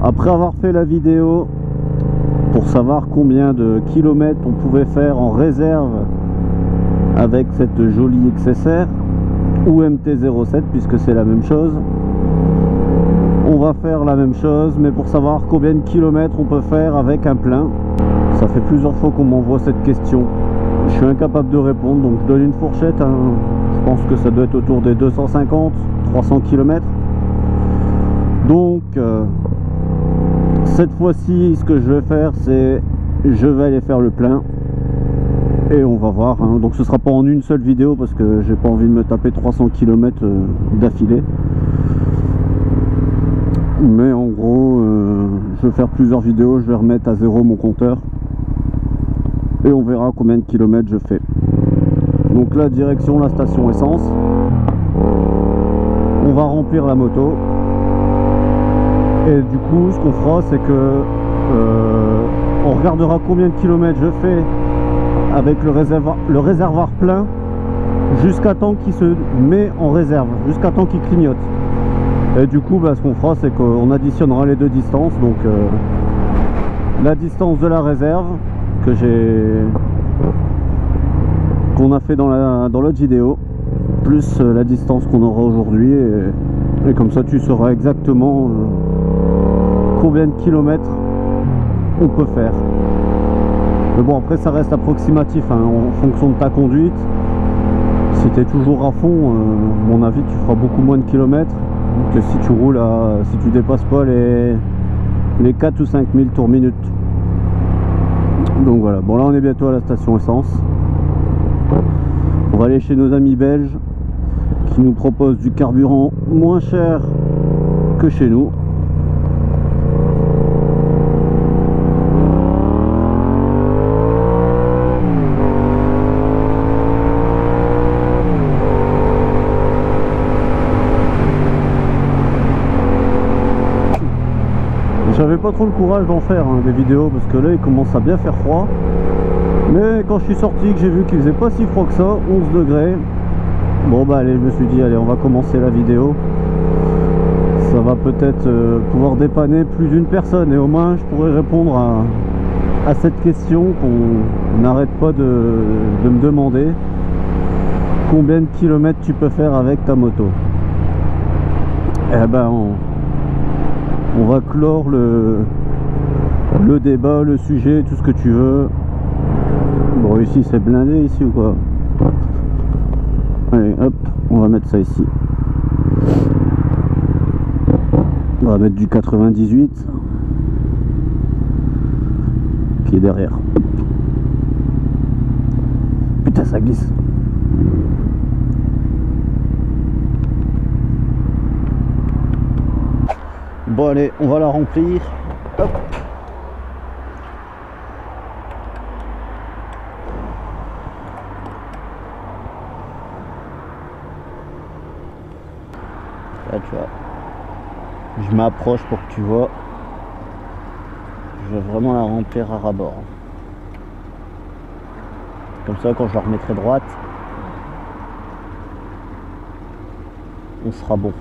Après avoir fait la vidéo pour savoir combien de kilomètres on pouvait faire en réserve avec cette jolie XSR ou MT-07, puisque c'est la même chose, on va faire la même chose mais pour savoir combien de kilomètres on peut faire avec un plein. Ça fait plusieurs fois qu'on m'envoie cette question, je suis incapable de répondre, donc je donne une fourchette, hein. Je pense que ça doit être autour des 250-300 km. Donc cette fois-ci, ce que je vais faire, c'est je vais aller faire le plein et on va voir, hein. Donc ce sera pas en une seule vidéo parce que j'ai pas envie de me taper 300 km d'affilée, mais en gros je vais faire plusieurs vidéos, je vais remettre à zéro mon compteur et on verra combien de kilomètres je fais. Donc là, direction la station essence, on va remplir la moto. Et du coup, ce qu'on fera, c'est que on regardera combien de kilomètres je fais avec le réservoir plein jusqu'à temps qu'il se met en réserve, jusqu'à temps qu'il clignote. Et du coup, ce qu'on fera, c'est qu'on additionnera les deux distances. Donc la distance de la réserve qu'on a fait dans l'autre vidéo, plus la distance qu'on aura aujourd'hui, et comme ça tu sauras exactement combien de kilomètres on peut faire. Mais bon, après ça reste approximatif, hein, en fonction de ta conduite. Si tu es toujours à fond, à mon avis tu feras beaucoup moins de kilomètres que si tu roules si tu dépasses pas les 4 ou 5 000 tours minute. Donc voilà, bon là on est bientôt à la station essence. On va aller chez nos amis belges qui nous proposent du carburant moins cher que chez nous. J'avais pas trop le courage d'en faire des vidéos parce que là il commence à bien faire froid, mais quand je suis sorti que j'ai vu qu'il faisait pas si froid que ça, 11 degrés, bon allez, je me suis dit allez, on va commencer la vidéo, ça va peut-être pouvoir dépanner plus d'une personne et au moins je pourrais répondre à cette question qu'on n'arrête pas de me demander: combien de kilomètres tu peux faire avec ta moto. Eh ben on va clore le débat, le sujet, tout ce que tu veux. Bon, ici c'est blindé ici ou quoi? Allez hop, on va mettre ça ici. On va mettre du 98 qui est derrière. Putain, ça glisse. Bon allez, on va la remplir. Hop. Là tu vois, je m'approche pour que tu vois. Je veux vraiment la remplir à ras-bord. Comme ça, quand je la remettrai droite, on sera bon.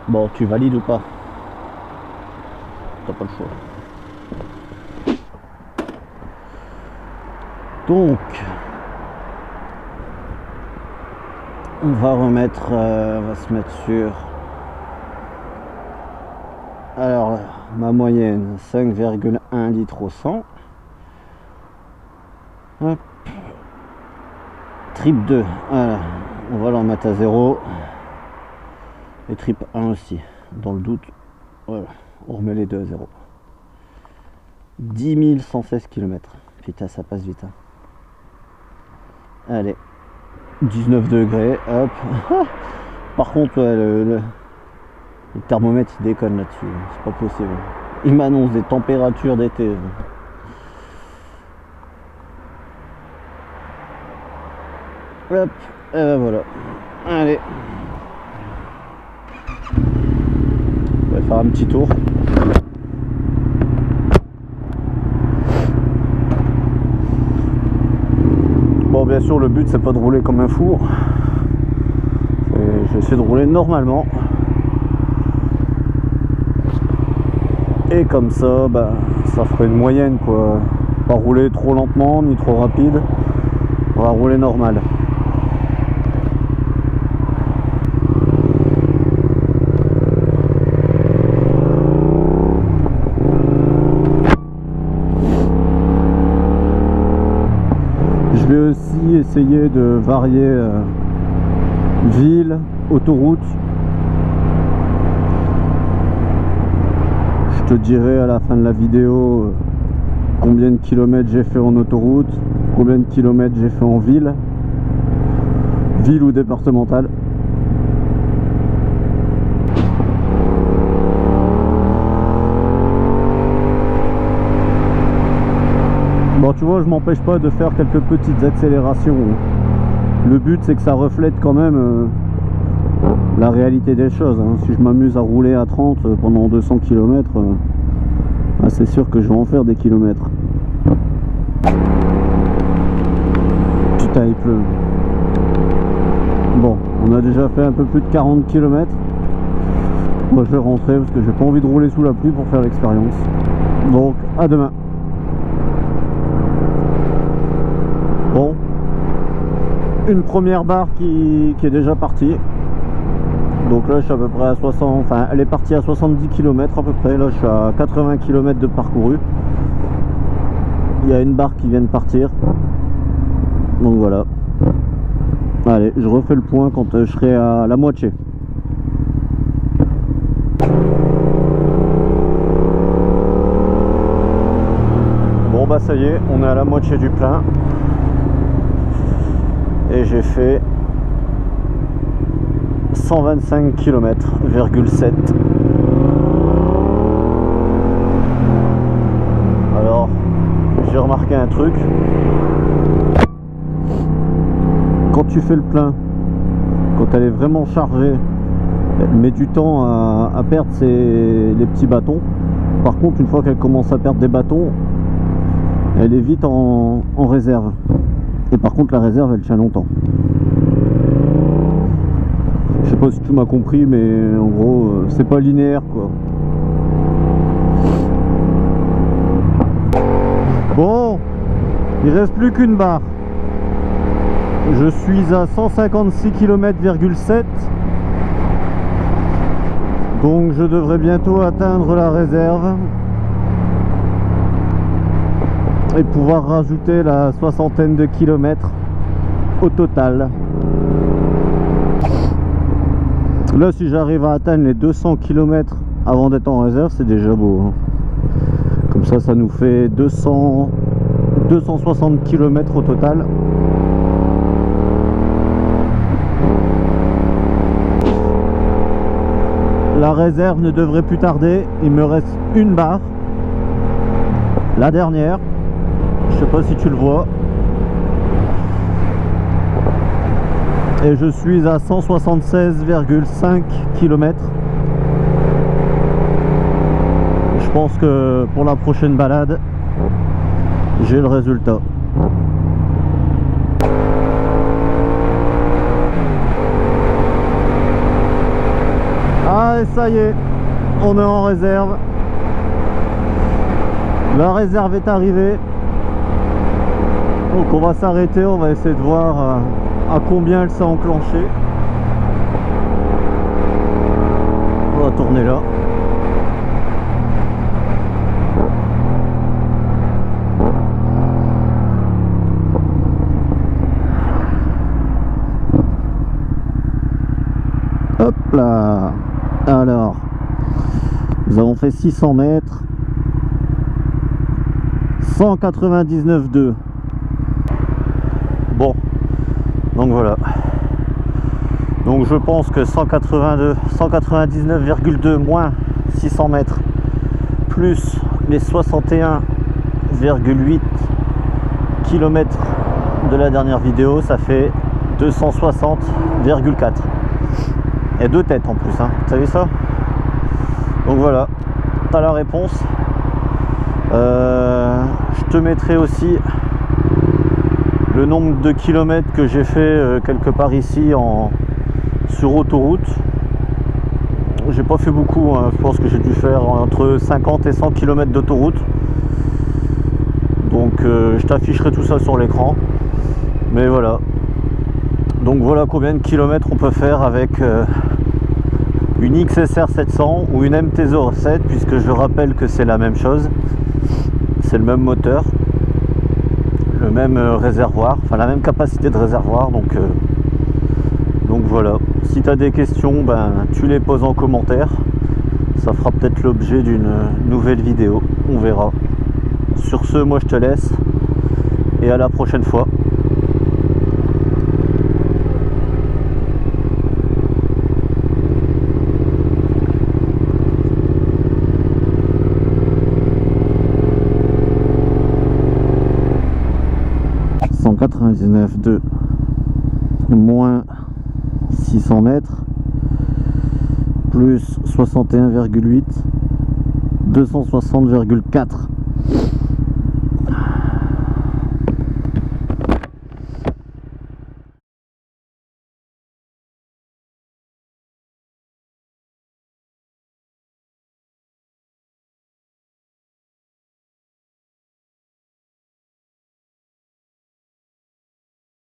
Bon, tu valides ou pas? T'as pas le choix. Donc, on va remettre, on va se mettre sur. Alors, ma moyenne, 5,1 litres au 100. Hop. Trip 2, voilà, on va l'en mettre à 0. Et trip 1 aussi, dans le doute, voilà, on remet les deux à 0. 10 116 km. Putain, ça passe vite. Hein. Allez, 19 degrés, hop. Par contre, ouais, le thermomètre il déconne là-dessus, c'est pas possible. Il m'annonce des températures d'été. Hop, et ben voilà. Allez. On va faire un petit tour. bien sûr le but c'est pas de rouler comme un four, j'essaie de rouler normalement, et comme ça bah, ça ferait une moyenne quoi, pas rouler trop lentement ni trop rapide, on va rouler normal. Je vais aussi essayer de varier ville, autoroute. Je te dirai à la fin de la vidéo combien de kilomètres j'ai fait en autoroute, combien de kilomètres j'ai fait en ville ou départementale. Bon, tu vois, je m'empêche pas de faire quelques petites accélérations. Le but c'est que ça reflète quand même la réalité des choses, hein. Si je m'amuse à rouler à 30 pendant 200 km, bah, c'est sûr que je vais en faire des kilomètres. Putain, il pleut. Bon, on a déjà fait un peu plus de 40 km. Moi je vais rentrer parce que j'ai pas envie de rouler sous la pluie pour faire l'expérience. Donc à demain. Bon, une première barre qui est déjà partie. Donc là je suis à peu près à 60, enfin elle est partie à 70 km à peu près. Là je suis à 80 km de parcouru. Il y a une barre qui vient de partir. Donc voilà. Allez, je refais le point quand je serai à la moitié. Bon bah ça y est, on est à la moitié du plein. Et j'ai fait 125 km,7. Alors j'ai remarqué un truc, quand tu fais le plein, quand elle est vraiment chargée, elle met du temps à perdre les petits bâtons. Par contre une fois qu'elle commence à perdre des bâtons, elle est vite en réserve. Et par contre la réserve elle tient longtemps. Je sais pas si tu m'as compris, mais en gros c'est pas linéaire quoi. Bon, il reste plus qu'une barre. Je suis à 156 km,7. Donc je devrais bientôt atteindre la réserve et pouvoir rajouter la soixantaine de kilomètres au total. Là si j'arrive à atteindre les 200 km avant d'être en réserve, c'est déjà beau, hein. Comme ça nous fait 260 km au total. La réserve ne devrait plus tarder. Il me reste une barre, la dernière. Je sais pas si tu le vois. Et je suis à 176,5 km. Je pense que pour la prochaine balade, j'ai le résultat. Ah, et ça y est, on est en réserve. La réserve est arrivée. Donc on va s'arrêter, on va essayer de voir à combien elle s'est enclenchée. On va tourner là. Hop là. Alors, nous avons fait 600 mètres. 199,2. Bon, donc voilà. Donc je pense que 199,2 moins 600 mètres plus les 61,8 km de la dernière vidéo, ça fait 260,4. Et deux têtes en plus, hein. Vous savez ça? Donc voilà, t'as la réponse. Je te mettrai aussi le nombre de kilomètres que j'ai fait quelque part ici sur autoroute. J'ai pas fait beaucoup, hein. Je pense que j'ai dû faire entre 50 et 100 km d'autoroute. Donc je t'afficherai tout ça sur l'écran. Mais voilà. Donc voilà combien de kilomètres on peut faire avec une XSR 700 ou une MT-07, puisque je rappelle que c'est la même chose. C'est le même moteur, le même réservoir, enfin la même capacité de réservoir. Donc voilà. Si tu as des questions, ben, tu les poses en commentaire. Ça fera peut-être l'objet d'une nouvelle vidéo. On verra. Sur ce, moi je te laisse. Et à la prochaine fois. de moins 600 mètres plus 61,8 260,4